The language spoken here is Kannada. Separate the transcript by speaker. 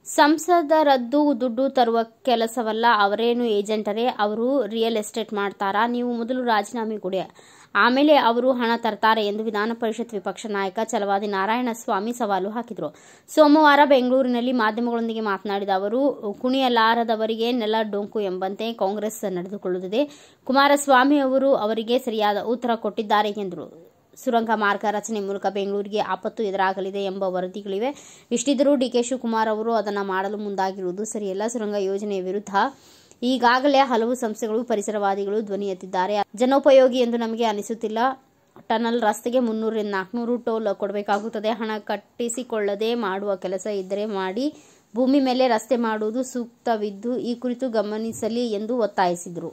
Speaker 1: ಸಂಸದರದ್ದು ದುಡ್ಡು ತರುವ ಕೆಲಸವಲ್ಲ, ಅವರೇನು ಏಜೆಂಟರೇ? ಅವರು ರಿಯಲ್ ಎಸ್ಟೇಟ್ ಮಾಡ್ತಾರಾ? ನೀವು ಮೊದಲು ರಾಜೀನಾಮೆ ಕೊಡಿ, ಆಮೇಲೆ ಅವರು ಹಣ ತರ್ತಾರೆ ಎಂದು ವಿಧಾನ ಪರಿಷತ್ ವಿಪಕ್ಷ ನಾಯಕ ಛಲವಾದಿ ನಾರಾಯಣಸ್ವಾಮಿ ಸವಾಲು ಹಾಕಿದರು. ಸೋಮವಾರ ಬೆಂಗಳೂರಿನಲ್ಲಿ ಮಾಧ್ಯಮಗಳೊಂದಿಗೆ ಮಾತನಾಡಿದ ಅವರು, ಕುಣಿಯಲಾರದವರಿಗೆ ನೆಲ ಡೊಂಕು ಎಂಬಂತೆ ಕಾಂಗ್ರೆಸ್ ನಡೆದುಕೊಳ್ಳುತ್ತಿದೆ. ಕುಮಾರಸ್ವಾಮಿ ಅವರು ಅವರಿಗೆ ಸರಿಯಾದ ಉತ್ತರ ಕೊಟ್ಟಿದ್ದಾರೆ ಎಂದರು. ಸುರಂಗ ಮಾರ್ಗ ರಚನೆ ಮೂಲಕ ಬೆಂಗಳೂರಿಗೆ ಆಪತ್ತು ಎದುರಾಗಲಿದೆ ಎಂಬ ವರದಿಗಳಿವೆ. ಇಷ್ಟಿದ್ದರೂ ಡಿಕೆ ಶಿವಕುಮಾರ್ ಅವರು ಅದನ್ನು ಮಾಡಲು ಮುಂದಾಗಿರುವುದು ಸರಿಯಲ್ಲ. ಸುರಂಗ ಯೋಜನೆಯ ವಿರುದ್ಧ ಈಗಾಗಲೇ ಹಲವು ಸಂಸ್ಥೆಗಳು, ಪರಿಸರವಾದಿಗಳು ಧ್ವನಿ ಎತ್ತಿದ್ದಾರೆ. ಜನೋಪಯೋಗಿ ಎಂದು ನಮಗೆ ಅನಿಸುತ್ತಿಲ್ಲ. ಟನಲ್ ರಸ್ತೆಗೆ 300-400 ಟೋಲ್ ಕೊಡಬೇಕಾಗುತ್ತದೆ. ಹಣ ಕಟ್ಟಿಸಿಕೊಳ್ಳದೆ ಮಾಡುವ ಕೆಲಸ ಇದ್ದರೆ ಮಾಡಿ, ಭೂಮಿ ಮೇಲೆ ರಸ್ತೆ ಮಾಡುವುದು ಸೂಕ್ತವಿದ್ದು ಈ ಕುರಿತು ಗಮನಿಸಲಿ ಎಂದು ಒತ್ತಾಯಿಸಿದರು.